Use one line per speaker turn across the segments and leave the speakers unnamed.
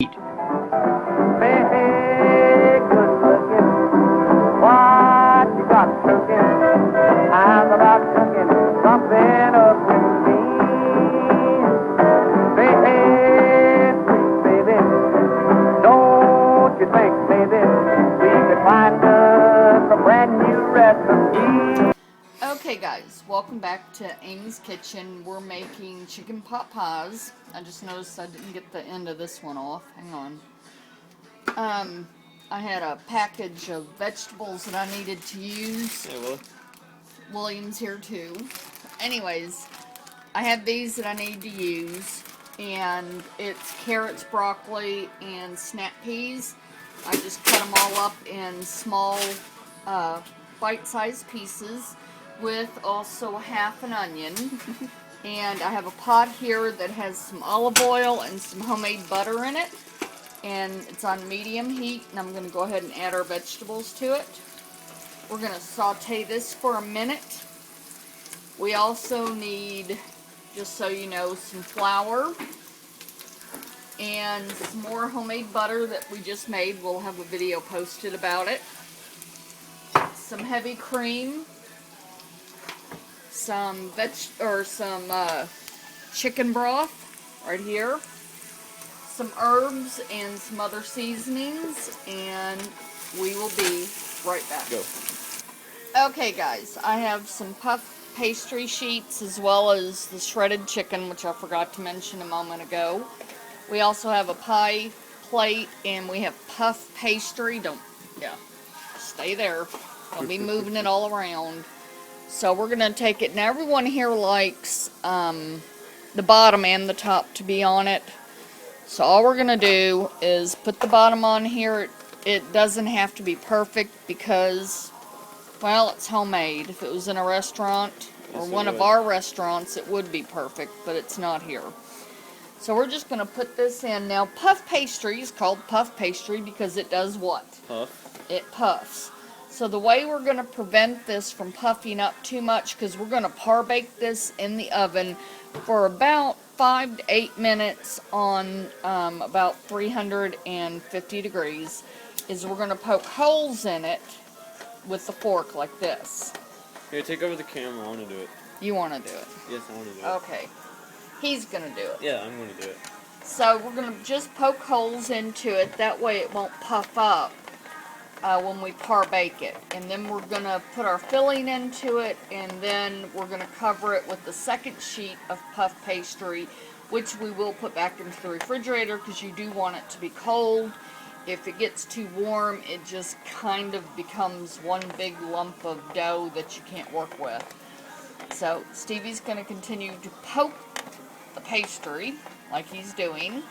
Hey, good looking, what you got cooking? I'm about cooking something up with me. Hey, sweet baby, don't you think, baby, we could find us a brand new recipe?
Okay guys, welcome back to Amy's Kitchen. We're making chicken pot pies. I just noticed I didn't get the end of this one off. Hang on. I had a package of vegetables that I needed to use.
Hey, Willie.
William's here too. Anyways, I have these that I need to use, and it's carrots, broccoli, and snap peas. I just cut them all up in small, bite-sized pieces, with also half an onion. And I have a pot here that has some olive oil and some homemade butter in it, and it's on medium heat, and I'm going to go ahead and add our vegetables to it. We're going to saute this for a minute. We also need, just so you know, some flour and some more homemade butter that we just made. We'll have a video posted about it. Some heavy cream, some chicken broth right here, some herbs and some other seasonings, and we will be right back.
Go.
Okay guys, I have some puff pastry sheets as well as the shredded chicken, which I forgot to mention a moment ago. We also have a pie plate, and we have puff pastry. Stay there. Don't be moving it all around. So we're going to take it. Now everyone here likes the bottom and the top to be on it. So all we're going to do is put the bottom on here. It doesn't have to be perfect because, well, it's homemade. If it was in a restaurant or one of our restaurants, it would be perfect, but it's not here. So we're just going to put this in. Now, puff pastry is called puff pastry because it does what?
Puff.
It puffs. So the way we're going to prevent this from puffing up too much, because we're going to par bake this in the oven for about 5 to 8 minutes on about 350 degrees, is we're going to poke holes in it with the fork like this.
Here, take over the camera. I want to do it.
You want to do it?
Yes, I want to do it.
Okay. He's going to do it.
Yeah, I'm going to do it.
So we're going to just poke holes into it. That way it won't puff up when we par bake it. And then we're going to put our filling into it, and then we're going to cover it with the second sheet of puff pastry, which we will put back into the refrigerator because you do want it to be cold. If it gets too warm, it just kind of becomes one big lump of dough that you can't work with. So Stevie's going to continue to poke the pastry like he's doing,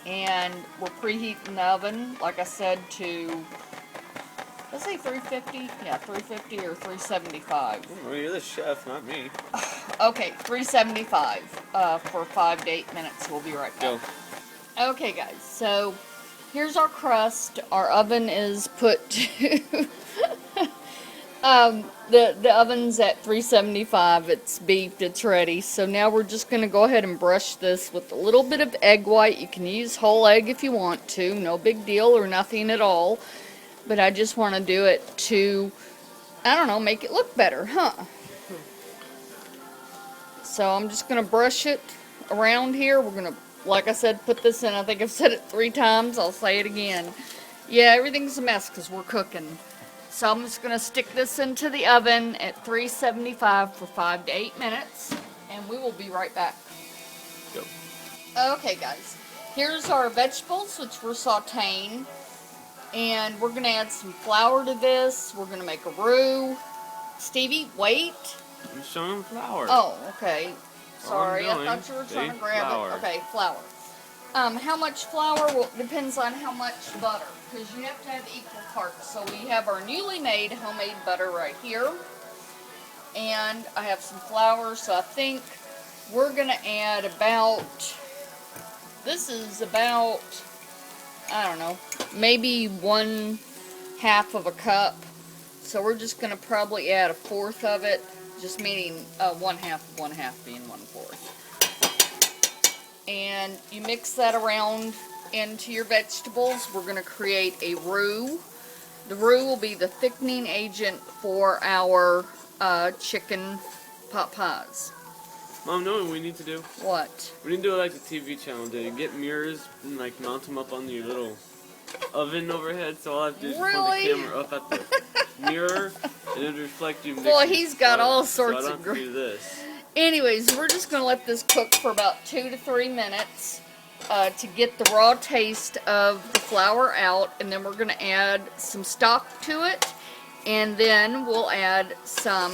and we're preheating the oven, like I said, to, let's say 350? Yeah, 350 or 375.
Oh, you're the chef, not me.
Okay, 375 for 5 to 8 minutes. We'll be right back.
Go.
Okay, guys, so here's our crust. Our oven is put to the oven's at 375. It's beeped, it's ready. So now we're just going to go ahead and brush this with a little bit of egg white. You can use whole egg if you want to. No big deal or nothing at all. But I just want to do it to, I don't know, make it look better, huh? So I'm just going to brush it around here. We're going to, like I said, put this in. I think I've said it 3 times. I'll say it again. Yeah, everything's a mess because we're cooking. So I'm just going to stick this into the oven at 375 for 5 to 8 minutes. And we will be right back.
Go.
Okay, guys. Here's our vegetables, which we're sauteing. And we're going to add some flour to this. We're going to make a roux. Stevie, wait.
I'm showing them flour.
Oh, okay. Sorry,
all I'm
I thought you were trying to grab
flour.
it. Okay, flour. How much flour? Well, depends on how much butter, because you have to have equal parts. So we have our newly made homemade butter right here. And I have some flour, so I think we're going to add about, this is about, I don't know, maybe 1/2 of a cup. So we're just going to probably add 1/4 of it, just meaning 1/2 being 1/4. And you mix that around into your vegetables, we're going to create a roux. The roux will be the thickening agent for our chicken pot pies.
Mom, know what we need to do?
What?
We need to do it like the TV channel did. Get mirrors and like mount them up on your little oven overhead. So all I have to do is just point the camera up at the mirror and it'll reflect you.
Boy, he's got all sorts
so I
of
don't have to do this.
Anyways, we're just going to let this cook for about 2 to 3 minutes to get the raw taste of the flour out, and then we're going to add some stock to it, and then we'll add some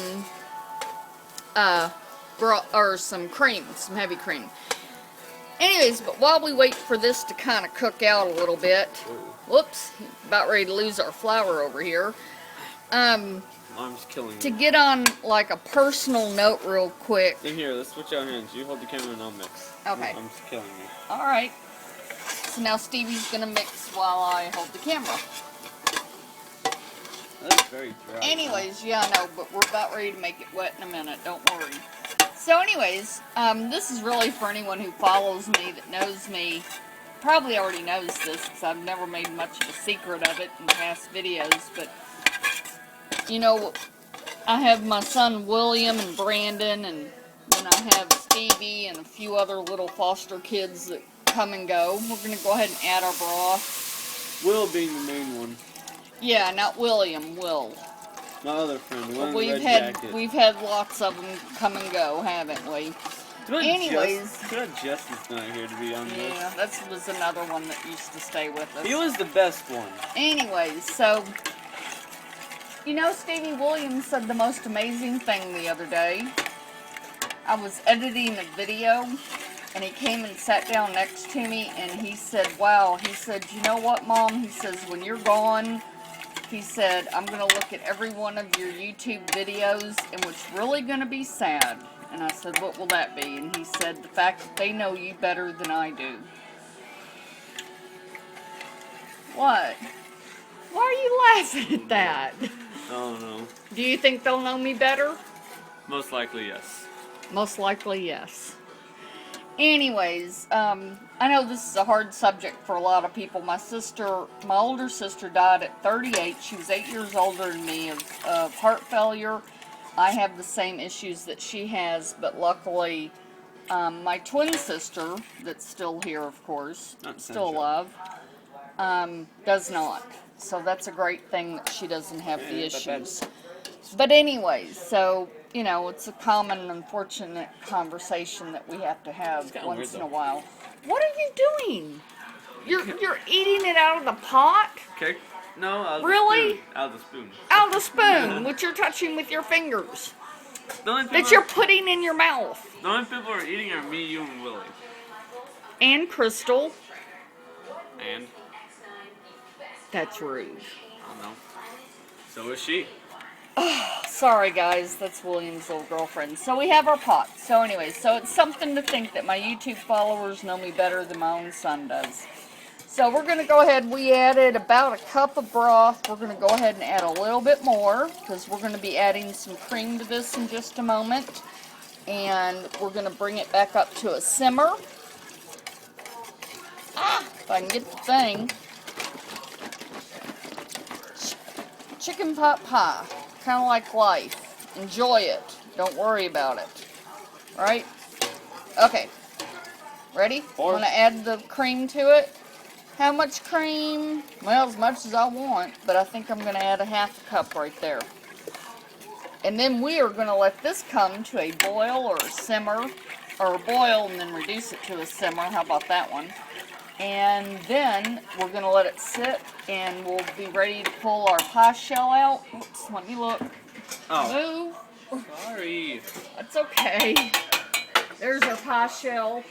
some cream, some heavy cream. Anyways, but while we wait for this to kind of cook out a little bit, whoops, about ready to lose our flour over here.
Mom's killing me.
To get on like a personal note real quick.
In here, let's switch out hands. You hold the camera and I'll mix.
Okay.
Mom's killing me.
Alright. So now Stevie's gonna mix while I hold the camera.
That's very dry.
Anyways, yeah, I know, but we're about ready to make it wet in a minute. Don't worry. So anyways, this is really for anyone who follows me, that knows me. Probably already knows this, because I've never made much of a secret of it in past videos, but you know, I have my son William and Brandon, and then I have Stevie and a few other little foster kids that come and go. We're going to go ahead and add our broth.
Will being the main one.
Yeah, not William, Will.
My other friend, the one in the
We've
red jacket.
we've had lots of them come and go, haven't we? Anyways.
Too bad Justin's not here to be on this.
Yeah, that was another one that used to stay with us.
He was the best one.
Anyways, so, you know, Stevie Williams said the most amazing thing the other day. I was editing a video, and he came and sat down next to me, and he said, wow, he said, you know what, Mom? He says, when you're gone, he said, I'm going to look at every one of your YouTube videos, and what's really going to be sad. And I said, what will that be? And he said, the fact that they know you better than I do. What? Why are you laughing at that?
I don't know.
Do you think they'll know me better?
Most likely, yes.
Most likely, yes. Anyways, I know this is a hard subject for a lot of people. My older sister died at 38. She was 8 years older than me of heart failure. I have the same issues that she has, but luckily, my twin sister, that's still here, of course, still alive, does not. So that's a great thing that she doesn't have the issues. But anyways, so, you know, it's a common, unfortunate conversation that we have to have once in a while. What are you doing? You're eating it out of the pot?
Okay. No, out of
Really?
the spoon. Out of the spoon.
Out of the spoon, which you're touching with your fingers. That you're putting in your mouth.
The only people who are eating are me, you, and Willie.
And Crystal.
And?
That's rude.
I don't know. So is she.
Sorry guys, that's William's little girlfriend. So we have our pot. So anyway, so it's something to think that my YouTube followers know me better than my own son does. So we're going to go ahead, we added about a cup of broth. We're going to go ahead and add a little bit more, because we're going to be adding some cream to this in just a moment. And we're going to bring it back up to a simmer. If I can get the thing. Chicken pot pie. Kind of like life. Enjoy it. Don't worry about it. Right? Okay. Ready? I'm going to add the cream to it. How much cream? Well, as much as I want, but I think I'm going to add a half a cup right there. And then we are going to let this come to a boil or a simmer, or a boil and then reduce it to a simmer. How about that one? And then we're going to let it sit, and we'll be ready to pull our pie shell out. Oops, let me look.
Oh.
Move.
Sorry.
That's okay. There's our pie shell.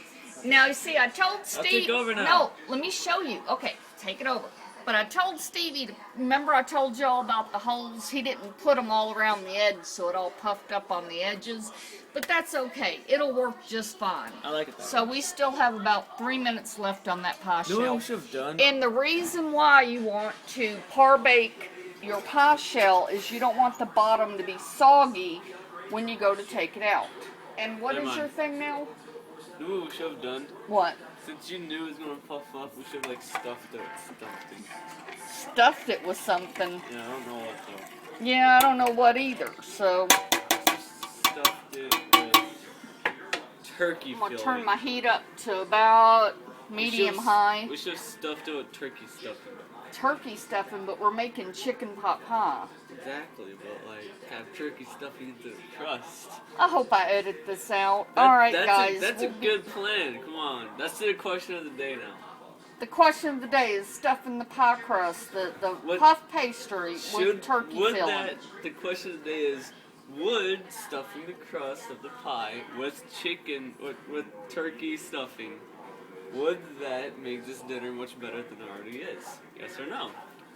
Now, you see, I told Steve...
I'll take over now.
No, let me show you. Okay, take it over. But I told Stevie, remember I told y'all about the holes? He didn't put them all around the edge, so it all puffed up on the edges. But that's okay. It'll work just fine.
I like it that
So we still have about 3 minutes left on that pie
You know what
shell.
we should have done?
And the reason why you want to par bake your pie shell is you don't want the bottom to be soggy when you go to take it out. And what
Never
is your
mind.
thing now?
You know what we should have done?
What?
Since you knew it was gonna puff up, we should have like stuffed it.
Stuffed it with something.
Yeah, I don't know what though.
Yeah, I don't know what either. So
Just stuffed it with turkey
I'm gonna
filling.
turn my heat up to about medium high.
We should have stuffed it with turkey stuffing.
Turkey stuffing, but we're making chicken pot pie.
Exactly, but like have turkey stuffing into the crust.
I hope I edit this out. Alright, guys.
That's a good plan. Come on. That's the question of the day now.
The question of the day is stuffing the pie crust, the puff pastry with turkey filling.
The question of the day is, would stuffing the crust of the pie with chicken, with turkey stuffing, would that make this dinner much better than it already is? Yes or no?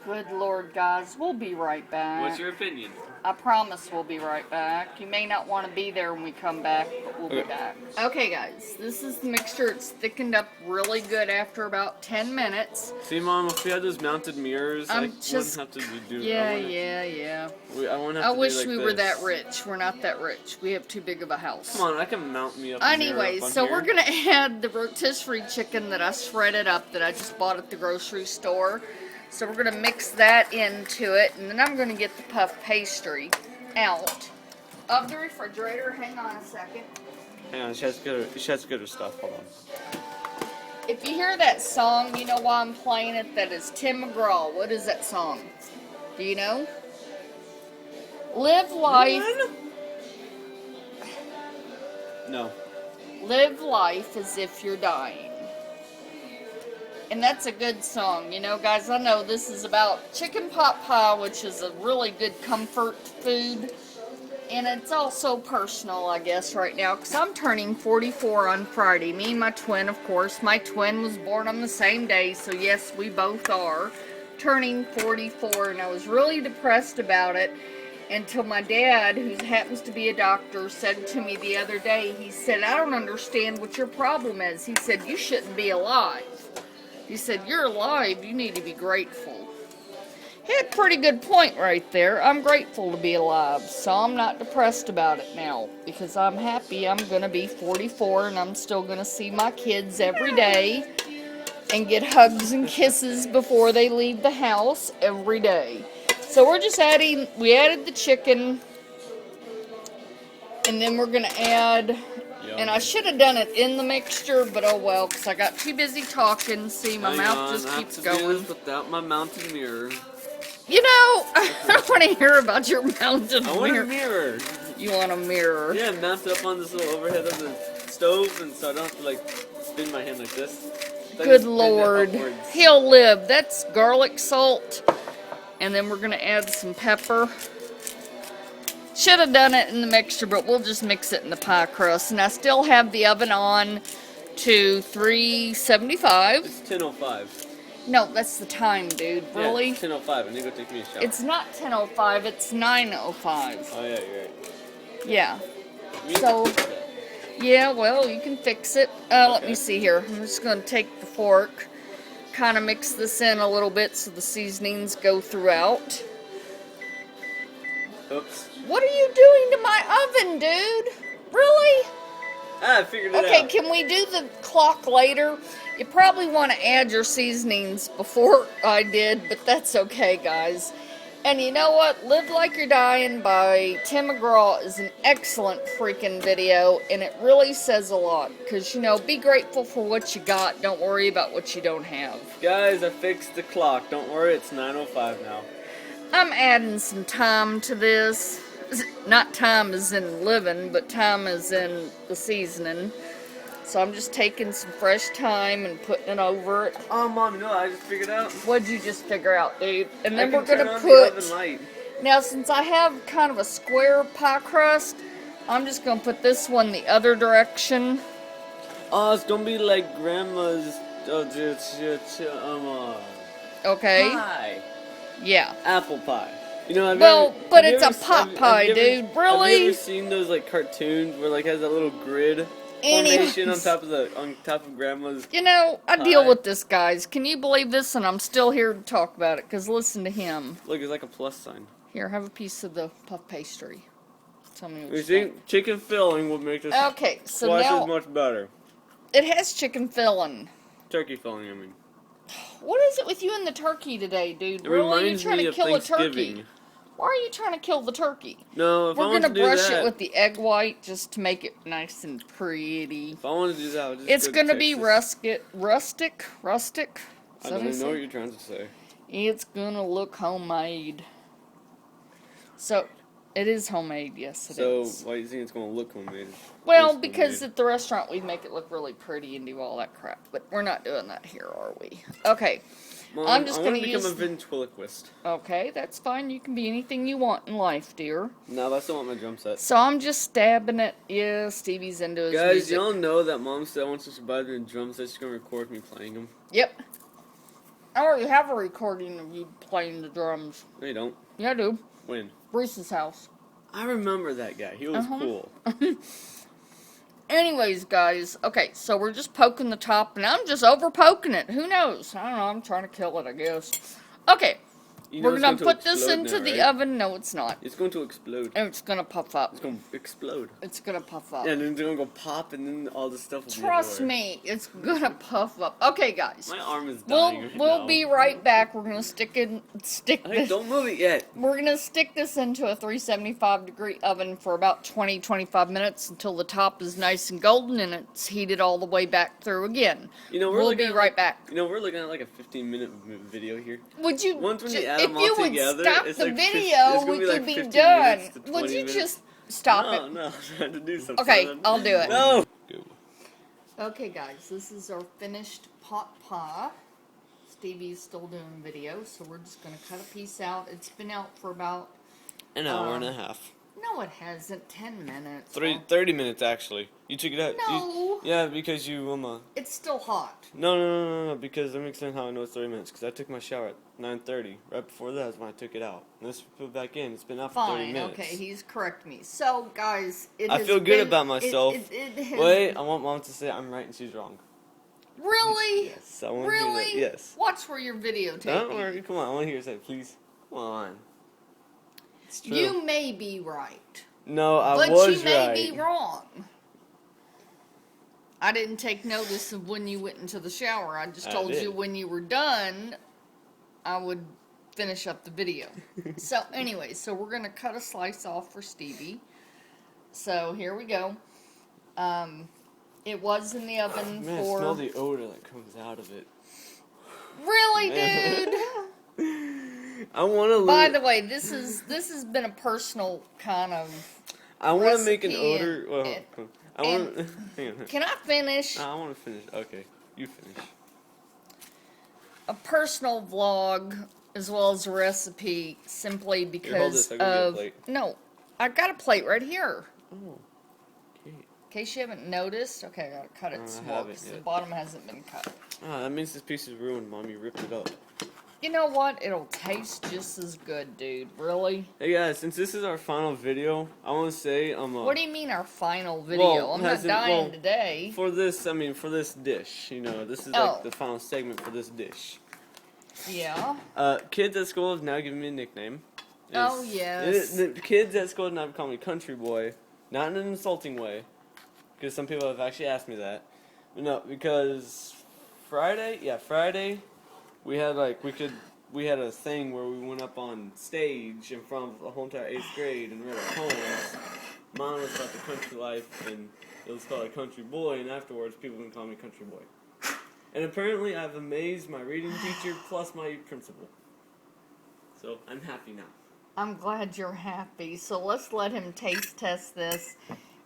Good Lord, guys. We'll be right back.
What's your opinion?
I promise we'll be right back. You may not want to be there when we come back, but we'll be back. Okay, guys. This is the mixture. It's thickened up really good after about 10 minutes.
See, Mom, if we had those mounted mirrors, I wouldn't have to do
Yeah.
I
wish we were that rich. We're not that rich. We have too big of a house.
Come on, I can mount me up.
Anyway, so we're going to add the rotisserie chicken that I shredded up that I just bought at the grocery store. So we're going to mix that into it, and then I'm going to get the puff pastry out of the refrigerator. Hang on a second.
Hang on, she has to get her stuff. Hold on.
If you hear that song, you know why I'm playing it. That is Tim McGraw. What is that song? Do you know? Live life.
No.
Live life as if you're dying. And that's a good song. You know, guys, I know this is about chicken pot pie, which is a really good comfort food. And it's also personal, I guess, right now, because I'm turning 44 on Friday. Me and my twin, of course. My twin was born on the same day, so yes, we both are turning 44. And I was really depressed about it until my dad, who happens to be a doctor, said to me the other day, he said, I don't understand what your problem is. He said, you shouldn't be alive. He said, you're alive, you need to be grateful. He had a pretty good point right there. I'm grateful to be alive, so I'm not depressed about it now. Because I'm happy I'm going to be 44 and I'm still going to see my kids every day. And get hugs and kisses before they leave the house every day. So we're just we added the chicken. And then we're going to add... And I should have done it in the mixture, but oh well, because I got too busy talking. See, my mouth just keeps going.
Do this without my mounted mirror.
You know, I want to hear about your mounted mirror.
I want a mirror.
You want a mirror?
Yeah, mount it up on this little overhead of the stove, and so I don't have to like spin my hand like this.
Good Lord, he'll live. That's garlic salt, and then we're gonna add some pepper. Should have done it in the mixture, but we'll just mix it in the pie crust. And I still have the oven on to 375.
It's 10:05.
No, that's the time, dude. Really?
Yeah, it's 10:05. I need to go take me a shower.
It's not 10:05. It's 9:05.
Oh yeah, you're right.
Yeah. So, yeah. Well, you can fix it. Let me see here. I'm just gonna take the fork, kind of mix this in a little bit so the seasonings go throughout.
Oops.
What are you doing to my oven, dude? Really?
I figured it out.
Okay, can we do the clock later? You probably want to add your seasonings before I did, but that's okay, guys. And you know what? Live Like You're Dying by Tim McGraw is an excellent freaking video, and it really says a lot. Because, you know, be grateful for what you got. Don't worry about what you don't have.
Guys, I fixed the clock. Don't worry, it's 9:05 now.
I'm adding some time to this. Not time as in living, but time as in the seasoning. So I'm just taking some fresh thyme and putting it over it.
Oh, Mom, you know what I just figured out?
What'd you just figure out, dude? And then we're
turn
gonna
on
put...
the oven light.
Now, since I have kind of a square pie crust, I'm just gonna put this one the other direction.
Oh, it's gonna be like Grandma's...
Okay?
pie.
Yeah.
Apple pie. You know,
but it's a pot pie, dude. Really?
Have you ever seen those like cartoons where like has that little grid formation on top of Grandma's?
You know, I
pie?
deal with this, guys. Can you believe this? And I'm still here to talk about it. Because listen to him.
Look, it's like a plus sign.
Here, have a piece of the puff pastry. Tell me what
You
you
see,
think.
chicken filling would make this
Okay, so
twice
now
as much better.
it has chicken filling.
Turkey filling, I mean.
What is it with you and the turkey today, dude?
It
Really? You're
reminds
trying
me
to
of
kill a
Thanksgiving.
turkey? Why are you trying to kill the turkey?
No, if I
We're
want
gonna
to do
brush
that,
it with the egg white just to make it nice and pretty.
if I want to do that, I'll just
It's
go to
gonna be
Texas.
rustic. Is
I
that
don't
what
even know what
say?
you're trying to say.
It's gonna look homemade. So, it is homemade, yes it is.
So, why do you think it's going to look homemade?
Well,
It's
because
homemade.
at the restaurant we make it look really pretty and do all that crap. But we're not doing that here, are we? Okay.
Mom,
I'm just
I
gonna
want to become
use...
a ventriloquist.
Okay, that's fine. You can be anything you want in life, dear.
No, I still want my drum set.
So I'm just stabbing it. Yeah, Stevie's into his
Guys,
music.
y'all know that Mom said once she buys me a drum set, she's going to record me playing them.
Yep. I already have a recording of you playing the drums.
No, you don't.
Yeah, I do.
When?
Bruce's house.
I remember that guy. He was cool.
Anyways, guys, okay, so we're just poking the top, and I'm just over poking it. Who knows? I don't know, I'm trying to kill it, I guess. Okay,
You know
we're
it's
gonna
going to
put this
explode
into
now,
the
right?
oven. No, it's not.
It's going to explode.
And it's gonna puff up.
It's going to explode.
It's gonna puff up.
And then it's going to go pop, and then all the stuff will be
Trust
everywhere.
me, it's gonna puff up. Okay, guys.
My arm is dying right
We'll
now.
be right back. We're gonna stick
Hey,
this.
don't move it yet.
We're gonna stick this into a 375-degree oven for about 20-25 minutes until the top is nice and golden and it's heated all the way back through again.
You know,
We'll be right back.
You know, we're looking at like a 15-minute video here.
Would you,
Once when you add
if
them all
you would
together,
stop
it's
the
like
video, we
like
could be
15
done.
minutes to
Would
20
you
minutes.
just stop it?
No, I'm trying to do something.
Okay, I'll do it.
No.
Okay, guys, this is our finished pot pie. Stevie's still doing video, so we're just gonna cut a piece out. It's been out for about
An hour and a half.
no, it hasn't. 10 minutes.
30 minutes actually. You took it out.
No.
Yeah, because you
It's still hot.
No. Because let me explain how I know it's 30 minutes. Because I took my shower at 9:30. Right before that is when I took it out. And this put it back in. It's been out for 30
Fine.
minutes.
Okay, he's correct me. So, guys,
I feel good about myself. Wait, I want Mom to say I'm right and she's wrong.
Really?
Yes, I want to
Really?
hear that. Yes.
Watch where you're videotaping.
Don't worry. Come on. I want to hear her say, please. Come on. It's true.
You may be right.
No, I
But
was
you may
right.
be wrong. I didn't take notice of when you went into the shower. I just
I
told
did.
you when you were done, I would finish up the video. So anyway, so we're going to cut a slice off for Stevie. So here we go. It was in the oven
Man,
for...
smell the odor that comes out of it.
Really,
Man.
dude?
I want to.
By the way, this has been a personal kind of...
I want to make an
recipe
odor.
and-
Well,
and-
I want. Hang on.
Can I finish?
I want to finish. Okay, you finish.
A personal vlog as well as a recipe simply
Here, hold
because
this, I'll go get a
of...
plate.
No, I've got a plate right here.
Oh, okay.
In case you haven't noticed. Okay, I gotta cut it
I
small
haven't
because the
yet.
bottom hasn't been cut.
Ah, that means this piece is ruined, Mom. You ripped it up.
You know what? It'll taste just as good, dude. Really?
Hey guys, since this is our final video, I want to say
What do you mean our final video?
Well,
I'm not
hasn't-
dying
well,
today.
for this. I mean, for this dish. You know, this is
Oh.
like the final segment for this dish.
Yeah.
Kids at school have now given me a nickname.
Oh, yes.
The kids at school have now called me Country Boy, not in an insulting way, because some people have actually asked me that. But no, because Friday, we had we had a thing where we went up on stage in front of the whole entire 8th grade and read our poems. Mine was about the country life, and it was called a Country Boy, and afterwards people can call me Country Boy. And apparently I've amazed my reading teacher plus my principal. So I'm happy now.
I'm glad you're happy. So let's let him taste test this.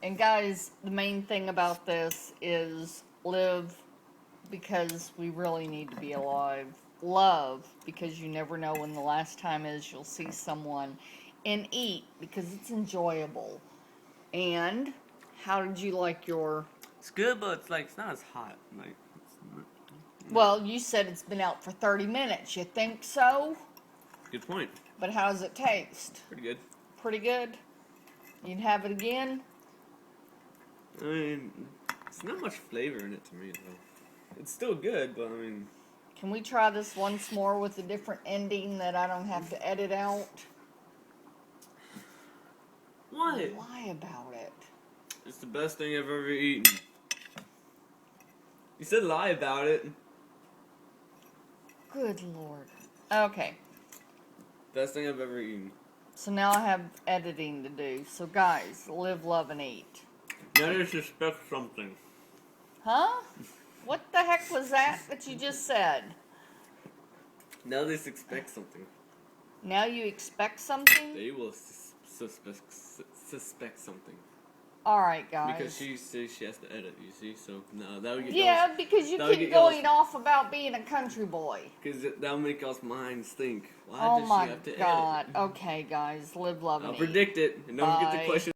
And guys, the main thing about this is live because we really need to be alive. Love because you never know when the last time is you'll see someone. And eat because it's enjoyable. And how did you like your...
It's good, but it's not as hot.
Well, you said it's been out for 30 minutes. You think so?
Good point.
But how does it taste?
Pretty good.
Pretty good? You'd have it again?
I mean, it's not much flavor in it to me, though. It's still good, but I mean...
Can we try this once more with a different ending that I don't have to edit out?
What?
Lie about it.
It's the best thing I've ever eaten. You said lie about it.
Good Lord. Okay.
Best thing I've ever eaten.
So now I have editing to do. So guys, live, love, and eat.
Now you suspect something.
Huh? What the heck was that you just said?
Now they suspect something.
Now you expect something?
They will suspect something.
Alright, guys.
Because she says she has to edit, you see? So, no, that would get
Yeah, because you
that would
keep
get
going off about being a country boy.
Because that would make us minds think. Why
Oh
does
my
she have to
God.
edit?
Okay, guys. Live, love, and
I'll
eat.
predict it. And don't forget the
Bye.
question.